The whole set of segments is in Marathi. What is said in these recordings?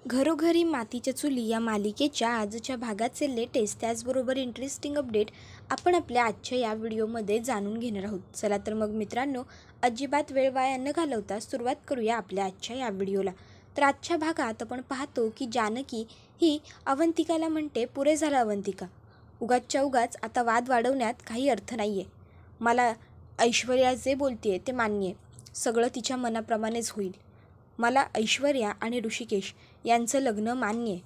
घरोघरी मातीच्या चुली या मालिकेच्या आजच्या भागाचे लेटेस्ट त्याचबरोबर इंटरेस्टिंग अपडेट आपण आपल्या आजच्या या व्हिडिओमध्ये जाणून घेणार आहोत. चला तर मग मित्रांनो, अजिबात वेळ वाया न घालवता सुरुवात करूया आपल्या आजच्या या व्हिडिओला. तर आजच्या भागात आपण पाहतो की जानकी ही अवंतिकाला म्हणते, पुरे झालं अवंतिका, उगाचच्या उगाच आता वाद वाढवण्यात काही अर्थ नाही आहे. मला ऐश्वर्या जे बोलते ते मान्य आहे, सगळं तिच्या मनाप्रमाणेच होईल. मला ऐश्वर्या आणि ऋषिकेश यांचं लग्न मान्य आहे.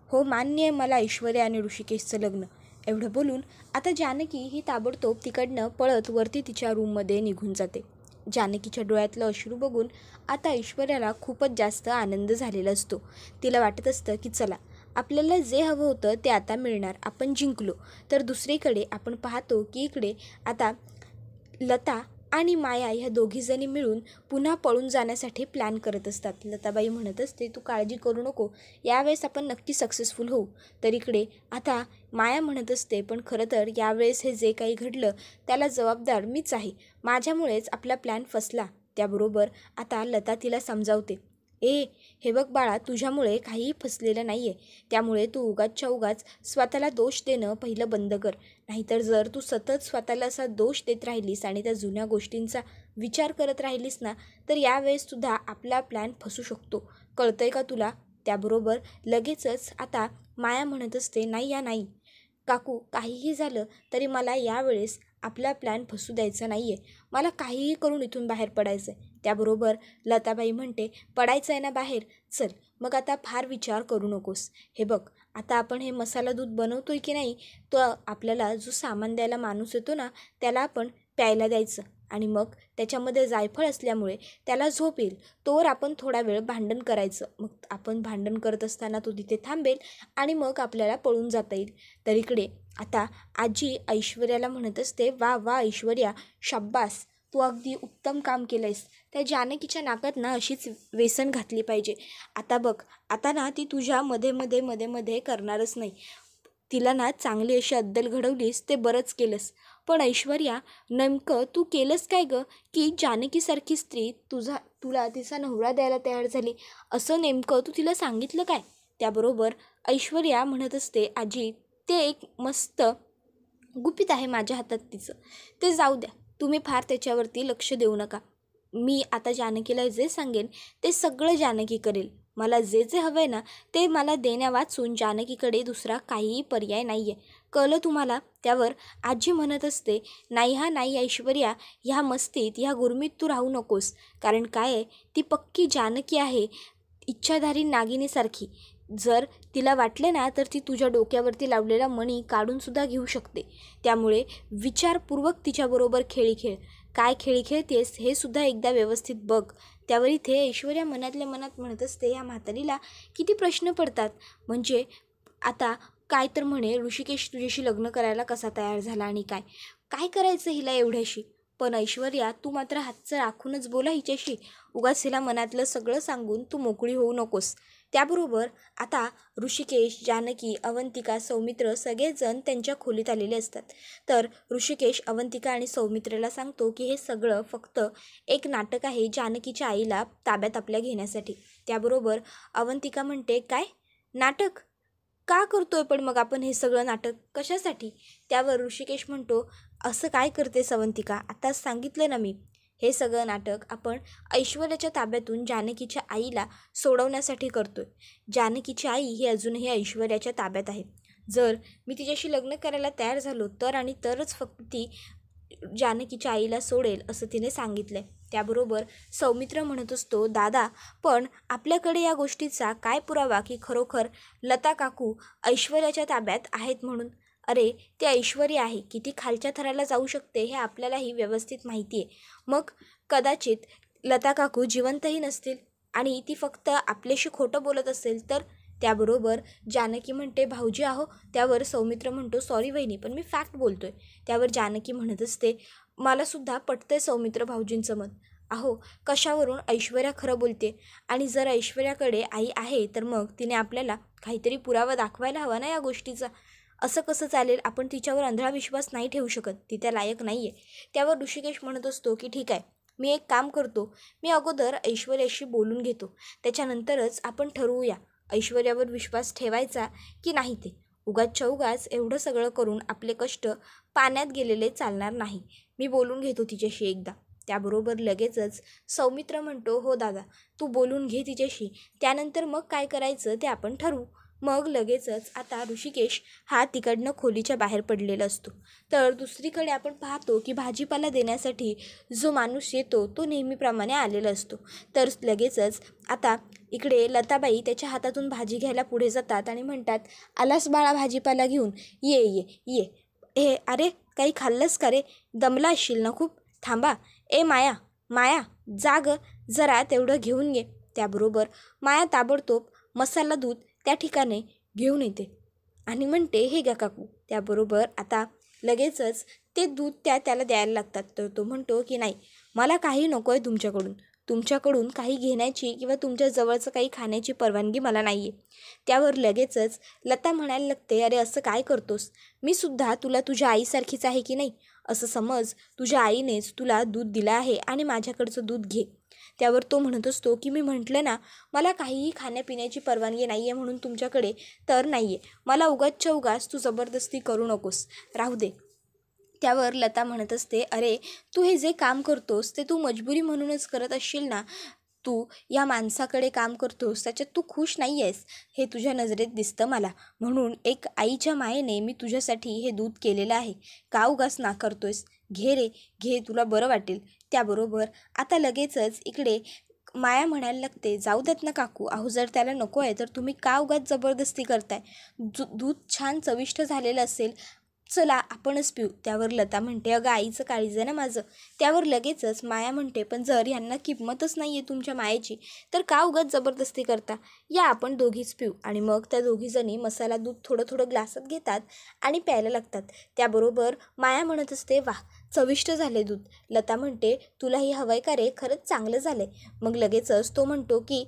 हो, मान्य आहे मला ऐश्वर्या आणि ऋषिकेशचं लग्न. एवढं बोलून आता जानकी ही ताबडतोब तिकडनं पळत वरती तिच्या रूममध्ये निघून जाते. जानकीच्या डोळ्यातलं अश्रू बघून आता ऐश्वर्याला खूपच जास्त आनंद झालेला असतो. तिला वाटत असतं की चला, आपल्याला जे हवं होतं ते आता मिळणार, आपण जिंकलो. तर दुसरीकडे आपण पाहतो की इकडे आता लता आणि माया ह्या दोघीजणी मिळून पुन्हा पळून जाण्यासाठी प्लॅन करत असतात. लताबाई म्हणत असते, तू काळजी करू नको, यावेळेस आपण नक्की सक्सेसफुल होऊ. तर इकडे आता माया म्हणत असते, पण खरं तर यावेळेस हे जे काही घडलं त्याला जबाबदार मीच आहे, माझ्यामुळेच आपला प्लॅन फसला. त्याबरोबर आता लता तिला समजावते, हे बघ बाळा, तुझ्यामुळे काहीही फसलेलं नाही आहे, त्यामुळे तू उगाचच्या उगाच स्वतःला दोष देणं पहिलं बंद कर. नाहीतर जर तू सतत स्वतःला असा दोष देत राहिलीस आणि त्या जुन्या गोष्टींचा विचार करत राहिलीस ना, तर यावेळेससुद्धा आपला प्लॅन फसू शकतो, कळतंय का तुला? त्याबरोबर लगेचच आता माया म्हणत असते, नाही काकू, काहीही झालं तरी मला यावेळेस आपला प्लॅन फसू द्यायचा नाही आहे, मला काहीही करून इथून बाहेर पडायचं आहे. त्याबरोबर लताबाई म्हणते, पडायचं आहे ना बाहेर, चल मग आता फार विचार करू नकोस. हे बघ, आता आपण हे मसाला दूध बनवतोय की नाही, तो आपल्याला जो सामान द्यायला माणूस येतो ना, त्याला आपण प्यायला द्यायचं आणि मग त्याच्यामध्ये जायफळ असल्यामुळे त्याला झोप येईल, तोवर आपण थोडा वेळ भांडण करायचं. मग आपण भांडण करत असताना तो तिथे थांबेल आणि मग आपल्याला पळून जाता येईल. तर इकडे आता आजी ऐश्वर्याला म्हणत असते, वा वा ऐश्वर्या, शाब्बास, तू अगदी उत्तम काम केलं आहेस. त्या जानकीच्या नाकात ना अशीच व्यसन घातली पाहिजे. आता बघ, आता ना ती तुझ्या मध्ये करणारच नाही. तिला ना चांगली अशी अद्दल घडवलीस ते बरंच केलंस. पण ऐश्वर्या, नेमकं तू केलंस काय गं, की जानकीसारखी स्त्री तुला तिचा नवरा द्यायला तयार झाली, असं नेमकं तू तिला सांगितलं काय? त्याबरोबर ऐश्वर्या म्हणत असते, आजी, ते एक मस्त गुपित आहे माझ्या हातात तिचं, ते जाऊ द्या, तुम्ही फार त्याच्यावरती लक्ष देऊ नका. मी आता जानकीला जे सांगेन ते सगळं जानकी करेल. मला जे हवं आहे ना, ते मला देण्या वाचून जानकीकडे दुसरा काहीही पर्याय नाही आहे, कळलं तुम्हाला? त्यावर आजी म्हणत असते, नाही ऐश्वर्या, ह्या मस्तीत, ह्या गुरमीत तू राहू नकोस. कारण काय आहे, ती पक्की जानकी आहे, इच्छाधारी नागिनीसारखी. जर तिला वाटले ना, तर ती तुझ्या डोक्यावरती लावलेला मणी काढूनसुद्धा घेऊ शकते. त्यामुळे विचारपूर्वक तिच्याबरोबर खेळ. काय खेळ खेळतेस हे सुद्धा एकदा व्यवस्थित बघ. त्यावर इथे ऐश्वर्या मनातल्या मनात म्हणत असते, या म्हातारीला किती प्रश्न पडतात. म्हणजे आता काय तर म्हणे, ऋषिकेश तुझ्याशी लग्न करायला कसा तयार झाला आणि काय करायचं हिला एवढ्याशी. पण ऐश्वर्या, तू मात्र हातचं राखूनच बोला हिच्याशी, उगाच हिला मनातलं सगळं सांगून तू मोकळी होऊ नकोस. त्याबरोबर आता ऋषिकेश, जानकी, अवंतिका, सौमित्र सगळेजण त्यांच्या खोलीत आलेले असतात. तर ऋषिकेश अवंतिका आणि सौमित्रेला सांगतो की हे सगळं फक्त एक नाटक आहे जानकीच्या आईला ताब्यात आपल्या घेण्यासाठी. त्याबरोबर अवंतिका म्हणते, काय नाटक? का करतोय पण मग आपण हे सगळं नाटक, कशासाठी? त्यावर ऋषिकेश म्हणतो, असं काय करतेस अवंतिका, आताच सांगितलं ना मी, हे सगळं नाटक आपण ऐश्वर्याच्या ताब्यातून जानकीच्या आईला सोडवण्यासाठी करतोय. जानकीची आई ही अजूनही ऐश्वर्याच्या ताब्यात आहे. जर मी तिच्याशी लग्न करायला तयार झालो तर आणि तरच फक्त ती जानकीच्या आईला सोडेल, असं तिने सांगितलं. त्याबरोबर सौमित्र म्हणत असतो, दादा, पण आपल्याकडे या गोष्टीचा काय पुरावा की खरोखर लता काकू ऐश्वर्याच्या ताब्यात आहेत म्हणून? अरे, ती ऐश्वर्या आहे, किती खालच्या थराला जाऊ शकते हे आपल्यालाही व्यवस्थित माहिती आहे. मग कदाचित लता काकू जिवंतही नसतील आणि ती फक्त आपल्याशी खोटं बोलत असेल तर? त्याबरोबर जानकी म्हणते, भाऊजी आहो. त्यावर सौमित्र म्हणतो, सॉरी वहिनी, पण मी फॅक्ट बोलतोय. त्यावर जानकी म्हणत असते, मलासुद्धा पटतंय सौमित्र भाऊजींचं मत. अहो, कशावरून ऐश्वर्या खरं बोलते, आणि जर ऐश्वर्याकडे आई आहे तर मग तिने आपल्याला काहीतरी पुरावा दाखवायला हवा ना या गोष्टीचा. असं कसं चालेल? आपण तिच्यावर आंधळा विश्वास नाही ठेवू शकत, ती त्या लायक नाही आहे. त्यावर ऋषिकेश म्हणत असतो की ठीक आहे, मी एक काम करतो, मी अगोदर ऐश्वर्याशी बोलून घेतो, त्याच्यानंतरच आपण ठरवूया ऐश्वर्यावर विश्वास ठेवायचा की नाही ते. उगाचच्या उगाच एवढं सगळं करून आपले कष्ट पाण्यात गेलेले चालणार नाही. मी बोलून घेतो तिच्याशी एकदा. त्याबरोबर लगेचच सौमित्र म्हणतो, हो दादा, तू बोलून घे तिच्याशी, त्यानंतर मग काय करायचं ते आपण ठरवू. मग लगेचच आता ऋषिकेश हा तिकडनं खोलीच्या बाहेर पडलेला असतो. तर दुसरीकडे आपण पाहतो की भाजीपाला देण्यासाठी जो माणूस येतो तो नेहमीप्रमाणे आलेला असतो. तर लगेचच आता इकडे लताबाई त्याच्या हातातून भाजी घ्यायला पुढे जातात आणि म्हणतात, आलास बाळा भाजीपाला घेऊन, ये ये ये. हे अरे, काही खाल्लंस का रे? दमला असशील ना खूप? थांबा. ए माया, माया, जा गं, जरा तेवढं घेऊन ये. त्याबरोबर माया ताबडतोब मसाला दूध त्या ठिकाणी घेऊन येते आणि म्हणते, हे घ्या काकू. त्याबरोबर आता लगेचच ते दूध त्याला द्यायला लागतात. तर तो म्हणतो की नाही, मला काही नको आहे तुमच्याकडून काही घेण्याची किंवा तुमच्या जवळचं काही खाण्याची परवानगी मला नाही आहे. त्यावर लगेचच लता म्हणायला लागते, अरे असं काय करतोस? मी सुद्धा तुला तुझ्या आईसारखीच आहे की नाही? असं समज तुझ्या आईनेच तुला दूध दिलं आहे आणि माझ्याकडचं दूध घे. त्यावर तो म्हणत असतो की मी म्हटलं ना, मला काहीही खाण्यापिण्याची परवानगी नाही आहे म्हणून तुमच्याकडे, तर नाही आहे. मला उगाचच्या उगाच तू जबरदस्ती करू नकोस, राहू दे. त्यावर लता म्हणत असते, अरे तू हे जे काम करतोस ते तू मजबुरी म्हणूनच करत असशील ना. तू या माणसाकडे काम करतोस त्याच्यात तू खुश नाही आहेस, हे तुझ्या नजरेत दिसतं मला. म्हणून एक आईच्या मायेने मी तुझ्यासाठी हे दूध केलेलं आहे. का उगाच नाकारतोयस? घे रे, घे, तुला बरं वाटेल. त्याबरोबर आता लगेचच इकडे माया म्हणायला लागते, जाऊ देत ना काकू, अहो जर त्याला नको आहे तर तुम्ही का उगाच जबरदस्ती करताय? दूध छान चविष्ट झालेलं असेल, चला आपणच पिऊ. त्यावर लता म्हणते, अगं आईचं काळीज आहे ना माझं. त्यावर लगेचच माया म्हणते, पण जर यांना किंमतच नाही आहे तुमच्या मायेची तर का उगाच जबरदस्ती करता? या आपण दोघीच पिऊ. आणि मग त्या दोघीजणी मसाला दूध थोडं थोडं ग्लासात घेतात आणि प्यायला लागतात. त्याबरोबर माया म्हणत असते, वाह, चविष्ट झाले दूध. लता म्हणते, तुलाही हवंय का रे? खरंच चांगलं झालंय. मग लगेचच तो म्हणतो की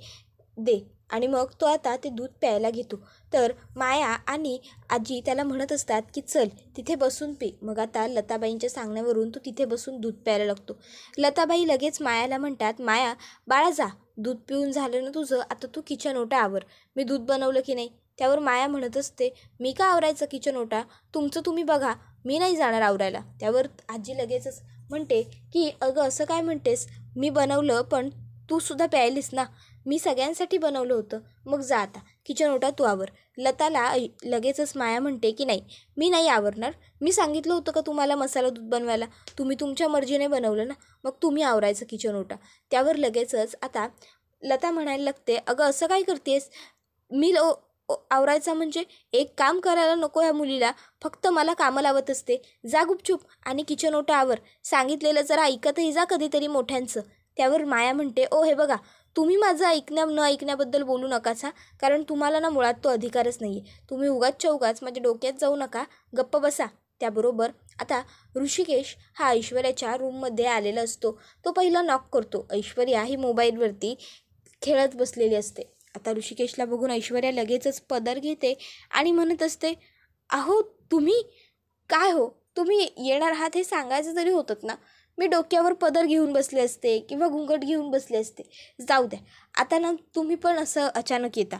दे. आणि मग तो आता ते दूध प्यायला घेतो. तर माया आणि आजी त्याला म्हणत असतात की चल तिथे बसून पी. मग आता लताबाईंच्या सांगण्यावरून तो तिथे बसून दूध प्यायला लागतो. लताबाई लगेच मायाला म्हणतात, माया बाळा जा, दूध पिऊन झालं ना तुझं, आता तू किचन ओटा आवर. मी दूध बनवलं की नाही? त्यावर माया म्हणत असते, मी का आवरायचं किचन ओटा? तुमचं तुम्ही बघा, मी नाही जाणार आवरायला. त्यावर आजी लगेचच म्हणते की अगं असं काय म्हणतेस? मी बनवलं पण तू सुद्धा प्यायलीस ना, मी सगळ्यांसाठी बनवलं होतं. मग जा आता किचन ओटा तू आवर. लताला लगेचच माया म्हणते की नाही, मी नाही आवरणार. मी सांगितलं होतं का तुम्हाला मसाला दूध बनवायला? तुम्ही तुमच्या मर्जीने बनवलं ना, मग तुम्ही आवरायचं किचन ओटा. त्यावर लगेचच आता लता म्हणायला लागते, अगं असं काय करतेस? मी आवरायचा म्हणजे एक काम करायला नको ह्या मुलीला, फक्त मला कामं लावत असते. जा गुपचूप आणि किचन ओटा आवर. सांगितलेलं जरा ऐकतही जा कधीतरी मोठ्यांचं. त्यावर माया म्हणते, ओ हे बघा, तुम्ही माझं न ऐकण्याबद्दल बोलू नकाच हा, कारण तुम्हाला ना मुळात तो अधिकारच नाही आहे. तुम्ही उगाचच्या उगाच माझ्या डोक्यात जाऊ नका, गप्प बसा. त्याबरोबर आता ऋषिकेश हा ऐश्वर्याच्या रूममध्ये आलेला असतो. तो पहिला नॉक करतो. ऐश्वर्या ही मोबाईलवरती खेळत बसलेली असते. आता ऋषिकेशला बघून ऐश्वर्या लगेचच पदर घेते आणि म्हणत असते, अहो तुम्ही काय हो, तुम्ही येणार आहात हे सांगायचं तरी होतं ना. मी डोक्यावर पदर घेऊन बसले असते किंवा घुंगट घेऊन बसले असते. जाऊ द्या, आता ना तुम्ही पण असं अचानक येता,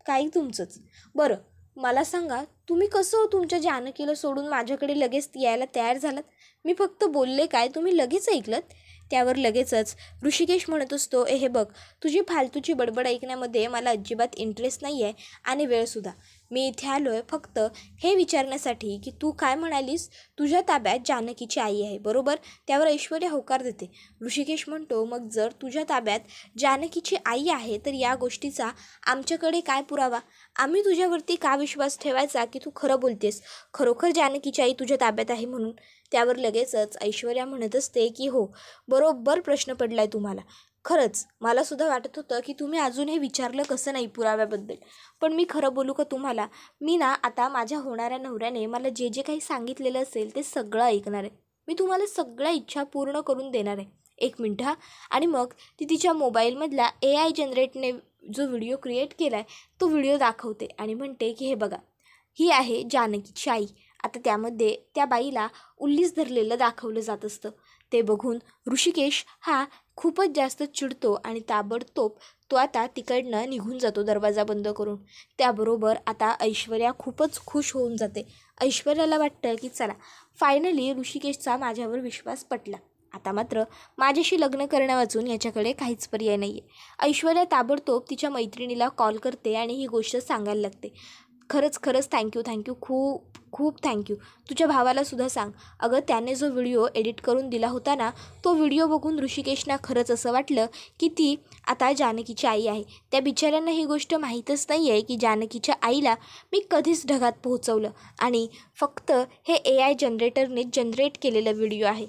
काही तुमचंच. बरं मला सांगा, तुम्ही कसं हो तुमच्या जानकीला सोडून माझ्याकडे लगेच यायला तयार झालात? मी फक्त बोलले काय, तुम्ही लगेच ऐकलत? त्यावर लगेचच ऋषिकेश म्हणत असतो, हे बघ, तुझी फालतूची बडबड ऐकण्यामध्ये मला अजिबात इंटरेस्ट नाही आहे आणि वेळसुद्धा. मी इथे आलो आहे फक्त हे विचारण्यासाठी की तू काय म्हणालीस, तुझ्या ताब्यात जानकीची आई आहे बरोबर? त्यावर ऐश्वर्या होकार देते. ऋषिकेश म्हणतो, मग जर तुझ्या ताब्यात जानकीची आई आहे तर या गोष्टीचा आमच्याकडे काय पुरावा? आम्ही तुझ्यावरती का विश्वास ठेवायचा की तू खरं बोलतेस, खरोखर जानकीची आई तुझ्या ताब्यात आहे म्हणून? त्यावर लगेचच ऐश्वर्या म्हणत असते की हो, बरोबर प्रश्न पडलाय तुम्हाला. खरंच मला सुद्धा वाटत होतं की तुम्ही अजून हे विचारलं कसं नाही पुराव्याबद्दल. पण मी खरं बोलू का तुम्हाला, मी ना आता माझ्या होणाऱ्या नवऱ्याने मला जे जे काही सांगितलेलं असेल ते सगळं ऐकणार आहे. मी तुम्हाला सगळ्या इच्छा पूर्ण करून देणार आहे. 1 मिनिट हा. आणि मग ती तिच्या मोबाईलमधला AI जनरेटने जो व्हिडिओ क्रिएट केला आहे तो व्हिडिओ दाखवते आणि म्हणते की हे बघा, ही आहे जानकीची आई. आता त्यामध्ये त्या बाईला उल्लीस धरलेलं दाखवलं जात असतं. ते बघून ऋषिकेश हा खूपच जास्त चिडतो आणि ताबडतोब तो आता तिकडनं निघून जातो दरवाजा बंद करून. त्याबरोबर आता ऐश्वर्या खूपच खुश होऊन जाते. ऐश्वर्याला वाटतं की चला फायनली ऋषिकेशचा माझ्यावर विश्वास पटला. आता मात्र माझ्याशी लग्न करण्यावाचून याच्याकडे काहीच पर्याय नाही आहे. ऐश्वर्या ताबडतोब तिच्या मैत्रिणीला कॉल करते आणि ही गोष्ट सांगायला लागते. खरंच थँक्यू खूप खूप थँक्यू. तुझ्या भावाला सुद्धा सांग. अगं त्याने जो व्हिडिओ एडिट करून दिला होता ना, तो व्हिडिओ बघून ऋषिकेशना खरंच असं वाटलं की ती आता जानकीची आई आहे. त्या बिचाऱ्यांना ही गोष्ट माहीतच नाही आहे की जानकीच्या आईला मी कधीच ढगात पोहोचवलं आणि फक्त हे AI जनरेटरने जनरेट केलेला व्हिडिओ आहे.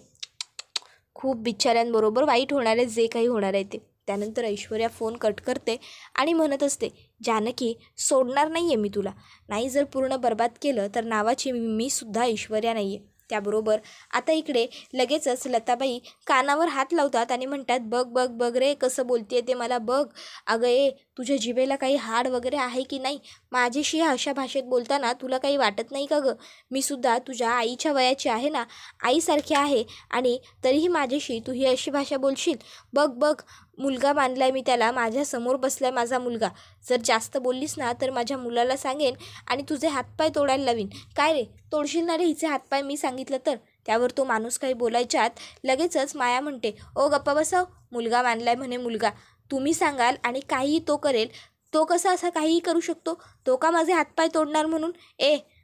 खूप बिचाऱ्यांबरोबर वाईट होणार आहे जे काही होणार आहे ते. त्यानंतर ऐश्वर्या फोन कट करते आणि म्हणत असते, जानकी सोडणार नाही आहे मी तुला. नाही जर पूर्ण बर्बाद केलं तर नावाची मी सुद्धा ऐश्वर्या नाही आहे. त्याबरोबर आता इकडे लगेचच लताबाई कानावर हात लावतात आणि म्हणतात, बघ बघ बघ रे कसं बोलते ते मला बघ. अगं तुझ्या जिभेला काही हाड वगैरे आहे की नाही? माझ्याशी अशा भाषेत बोलताना तुला काही वाटत नाही का गं? मी सुद्धा तुझ्या आईच्या वयाची आहे ना, आईसारखी आहे आणि तरीही माझ्याशी तू ही अशी भाषा बोलशील? बघ बघ मुलगा बांधलाय मी त्याला, माझ्यासमोर बसलाय माझा मुलगा. जर जास्त बोललीस ना तर माझ्या मुलाला सांगेन आणि तुझे हातपाय तोडायला लावीन. काय रे तोडशील ना रे हिचे हातपाय मी सांगितलं तर? त्यावर तो माणूस काही बोलायच्यात लगेचच माया म्हणते, ओ गप्पा बसव, मुलगा बांधलाय म्हणे मुलगा. तुम्ही सांगाल आणि काहीही तो करेल. तो कसा असा काहीही करू शकतो? तो का माझे हातपाय तोडणार म्हणून?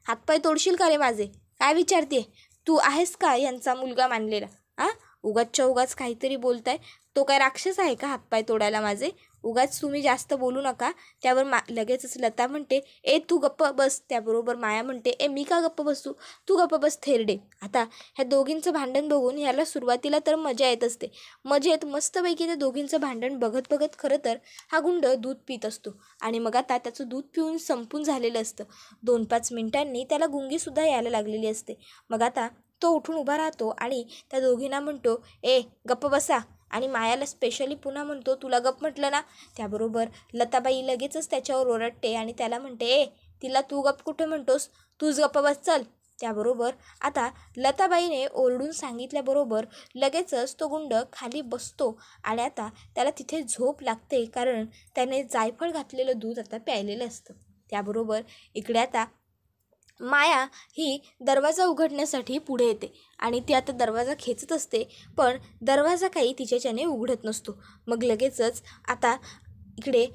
हातपाय तोडशील का रे माझे? काय विचारते तू? आहेस का यांचा मुलगा मानलेला? उगाचच्या उगाच काहीतरी बोलताय. तो काय राक्षस आहे का हातपाय तोडायला माझे? उगाच तुम्ही जास्त बोलू नका. त्यावर लगेचच लता म्हणते, तू गप्प बस. त्याबरोबर माया म्हणते, मी का गप्प बसू? तू गप्प बस थेरडे. आता ह्या दोघींचं भांडण बघून ह्याला सुरुवातीला तर मजा येत असते. मजेत मस्तपैकी त्या दोघींचं भांडण बघत बघत खरं तर हा गुंड दूध पित असतो आणि मग आता त्याचं दूध पिऊन संपून झालेलं असतं. 2-5 मिनिटांनी त्याला गुंगीसुद्धा यायला लागलेली असते. मग आता तो उठून उभा राहतो आणि त्या दोघींना म्हणतो, गप्प बसा. आणि मायाला स्पेशली पुन्हा म्हणतो, तुला गप म्हटलं ना. त्याबरोबर लताबाई लगेचच त्याच्यावर ओरडते आणि त्याला म्हणते, तिला तू गप कुठे म्हणतोस? तूच गप्प बस चल. त्याबरोबर आता लताबाईने ओरडून सांगितल्याबरोबर लगेचच तो गुंड खाली बसतो आणि आता त्याला तिथे झोप लागते, कारण त्याने जायफळ घातलेलं दूध आता प्यायलेलं असतं. त्याबरोबर इकडे आता माया ही दरवाजा उघडण्यासाठी पुढे येते आणि ती आता दरवाजा खेचत असते, पण दरवाजा काही तिच्याच्याने उघडत नसतो. मग लगेचच आता इकडे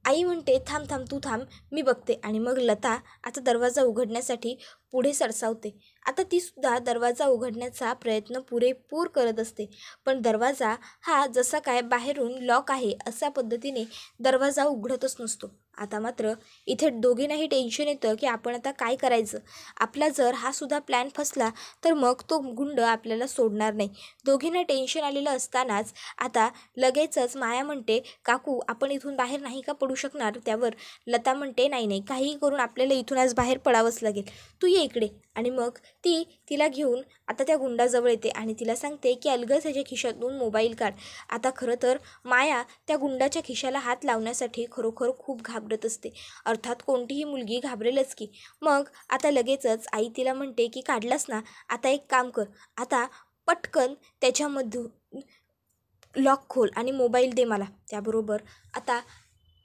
आई म्हणते, थांब तू थांब, मी बघते. आणि मग लता आता दरवाजा उघडण्यासाठी पुढे सरसावते. आता तीसुद्धा दरवाजा उघडण्याचा प्रयत्न पुरेपूर करत असते, पण दरवाजा हा जसा काय बाहेरून लॉक आहे अशा पद्धतीने दरवाजा उघडतच नसतो. आता मात्र इथे दोघींनाही टेन्शन येतं की आपण आता काय करायचं. आपला जर हा सुद्धा प्लॅन फसला तर मग तो गुंड आपल्याला सोडणार नाही. दोघींना टेन्शन आलेलं असतानाच आता लगेचच माया म्हणते, काकू आपण इथून बाहेर नाही का पडू शकणार? त्यावर लता म्हणते, नाही काहीही करून आपल्याला इथून आज बाहेर पडावंच लागेल. तू ये इकडे. आणि मग ती तिला घेऊन आता त्या गुंडाजवळ येते आणि तिला सांगते की अलगद त्याच्या खिशातून मोबाईल काढ. आता खरं तर माया त्या गुंडाच्या खिशाला हात लावण्यासाठी खरोखर खूप घाबरत असते. अर्थात कोणतीही मुलगी घाबरेलच की. मग आता लगेचच आई तिला म्हणते की काढलास ना, आता एक काम कर, आता पटकन त्याच्यामधून लॉक खोल आणि मोबाईल दे मला. त्याबरोबर आता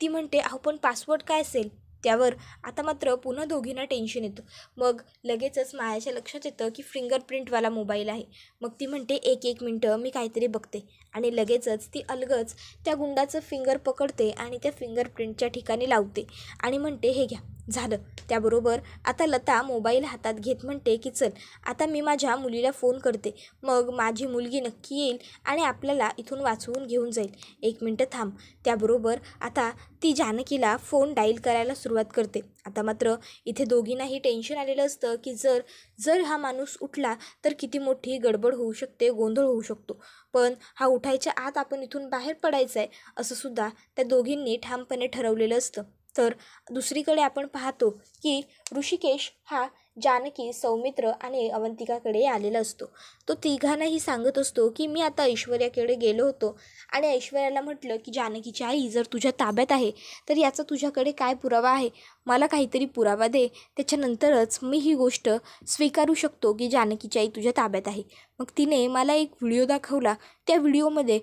ती म्हणते, पण पासवर्ड काय असेल? त्यावर आता मात्र पुन्हा दोघींना टेन्शन येतं. मग लगेचच मायाच्या लक्षात येतं की फिंगरप्रिंटवाला मोबाईल आहे. मग ती म्हणते, एक मिनटं मी काहीतरी बघते. आणि लगेचच ती अलगच त्या गुंडाचं फिंगर पकडते आणि त्या फिंगरप्रिंटच्या ठिकाणी लावते आणि म्हणते, हे घ्या झालं. त्याबरोबर आता लता मोबाईल हातात घेत म्हणते की चल आता मी माझ्या मुलीला फोन करते, मग माझी मुलगी नक्की येईल आणि आपल्याला इथून वाचवून घेऊन जाईल. 1 मिनटं थांब. त्याबरोबर आता ती जानकीला फोन डायल करायला सुरुवात करते. आता मात्र इथे दोघींनाही टेन्शन आलेलं असतं की जर हा माणूस उठला तर किती मोठी गडबड होऊ शकते, गोंधळ होऊ शकतो. पण हा उठायच्या आत आपण इथून बाहेर पडायचं आहे असं सुद्धा त्या दोघींनी ठामपणे ठरवलेलं असतं. तर दुसरीकडे आपण पाहतो की ऋषिकेश हा जानकी, सौमित्र आणि अवंतिकाकडे आलेला असतो. तो तिघांनाही सांगत असतो की मी आता ऐश्वर्याकडे गेलो होतो आणि ऐश्वर्याला म्हटलं की जानकीची आई जर तुझ्या ताब्यात आहे तर याचा तुझ्याकडे काय पुरावा आहे? मला काहीतरी पुरावा दे, त्याच्यानंतरच मी ही गोष्ट स्वीकारू शकतो की जानकीची आई तुझ्या ताब्यात आहे. मग तिने मला एक व्हिडिओ दाखवला. त्या व्हिडिओमध्ये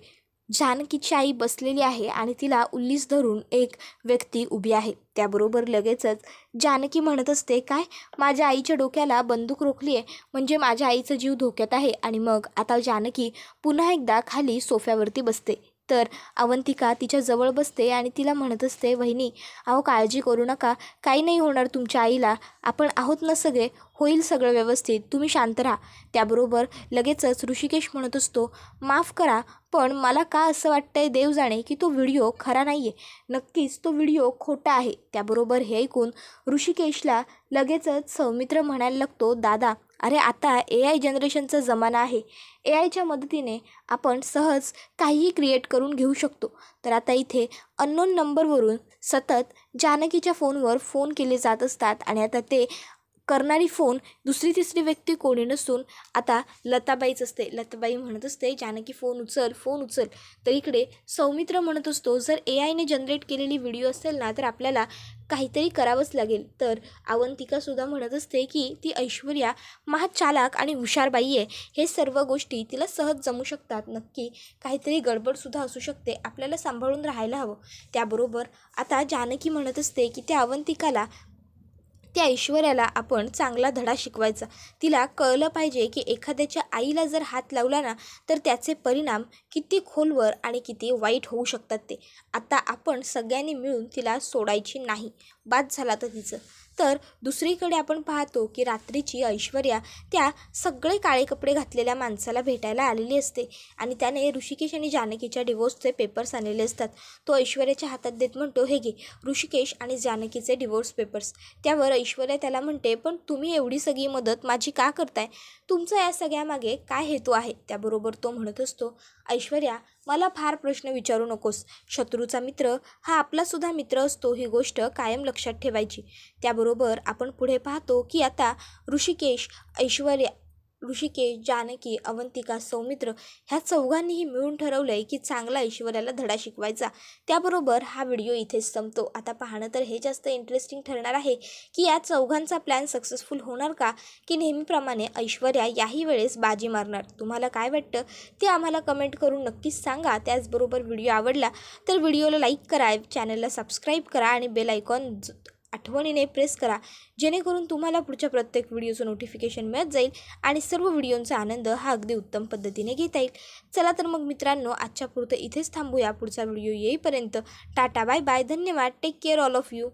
जानकीची आई बसलेली आहे आणि तिला उल्लीस धरून एक व्यक्ती उभी आहे. त्याबरोबर लगेचच जानकी म्हणत असते, काय माझ्या आईच्या डोक्याला बंदूक रोखली आहे, म्हणजे माझ्या आईचा जीव धोक्यात आहे. आणि मग आता जानकी पुन्हा एकदा खाली सोफ्यावरती बसते. तर अवंतिका तिच्या जवळ बसते आणि तिला म्हणत असते, वहिनी अहो काळजी करू नका, काही नाही होणार तुमच्या आईला, आपण आहोत ना सगळे, होईल सगळं व्यवस्थित, तुम्ही शांत राहा. त्याबरोबर लगेचच ऋषिकेश म्हणत असतो, माफ करा पण मला का असं वाटतंय देव जाणे की तो व्हिडिओ खरा नाही आहे, नक्कीच तो व्हिडिओ खोटा आहे. त्याबरोबर हे ऐकून ऋषिकेशला लगेचच सौमित्र म्हणायला लागतो, दादा अरे आता AI जनरेशनचा जमाना आहे, AIच्या मदतीने आपण सहज काहीही क्रिएट करून घेऊ शकतो. तर आता इथे अननोन नंबरवरून सतत जानकीच्या फोनवर फोन केले जात असतात आणि आता ते करणारी फोन दुसरी तिसरी व्यक्ती कोणी नसून आता लताबाईच असते. लताबाई म्हणत असते, जानकी फोन उचल फोन उचल. तर इकडे सौमित्र म्हणत असतो, जर AIने जनरेट केलेली व्हिडिओ असेल ना तर आपल्याला काहीतरी करावंच लागेल. तर अवंतिकासुद्धा म्हणत असते की ती ऐश्वर्या महाचालाक आणि हुशार बाई आहे, हे सर्व गोष्टी तिला सहज जमू शकतात, नक्की काहीतरी गडबडसुद्धा असू शकते, आपल्याला सांभाळून राहायला हवं. त्याबरोबर आता जानकी म्हणत असते की त्या अवंतिकाला त्या ऐश्वर्याला आपण चांगला धडा शिकवायचा. तिला कळलं पाहिजे की एखाद्याच्या आईला जर हात लावला ना तर त्याचे परिणाम किती खोलवर आणि किती वाईट होऊ शकतात ते. आता आपण सगळ्यांनी मिळून तिला सोडायची नाही, बाद झाला तर तिचं. तर दुसरीकडे आपण पाहतो की रात्रीची ऐश्वर्या त्या सगळे काळे कपडे घातलेल्या माणसाला भेटायला आलेली असते आणि त्याने ऋषिकेश आणि जानकीच्या डिवोर्सचे पेपर्स आणलेले असतात. तो ऐश्वर्याच्या हातात देत म्हणतो, हे घे ऋषिकेश आणि जानकीचे डिवोर्स पेपर्स. त्यावर ऐश्वर्या त्याला म्हणते, पण तुम्ही एवढी सगळी मदत माझी का करताय, तुमचा या सगळ्यामागे काय हेतू आहे. त्याबरोबर तो म्हणत असतो, ऐश्वर्या मला फार प्रश्न विचारू नकोस, शत्रूचा मित्र हा आपलासुद्धा मित्र असतो, ही गोष्ट कायम लक्षात ठेवायची. त्याबरोबर आपण पुढे पाहतो की आता ऋषिकेश जानकी, अवंतिका, सौमित्र ह्या चौघांनीही मिळून ठरवलं आहे की चांगला ऐश्वर्याला धडा शिकवायचा. त्याबरोबर हा व्हिडिओ इथेच संपतो. आता पाहणं तर हे जास्त इंटरेस्टिंग ठरणार आहे की या चौघांचा प्लॅन सक्सेसफुल होणार का, की नेहमीप्रमाणे ऐश्वर्या याही वेळेस बाजी मारणार. तुम्हाला काय वाटतं ते आम्हाला कमेंट करून नक्कीच सांगा. त्याचबरोबर व्हिडिओ आवडला तर व्हिडिओला लाईक करा, चॅनलला सबस्क्राईब करा आणि बेल आयकॉन आठवणीने प्रेस करा, जेणेकरून तुम्हाला पुढच्या प्रत्येक व्हिडिओचं नोटिफिकेशन मिळत जाईल आणि सर्व व्हिडिओंचा आनंद हा अगदी उत्तम पद्धतीने घेता येईल. चला तर मग मित्रांनो, आजच्या पुरतं इथेच थांबूया. पुढचा व्हिडिओ येईपर्यंत टाटा बाय बाय, धन्यवाद, take care all of you.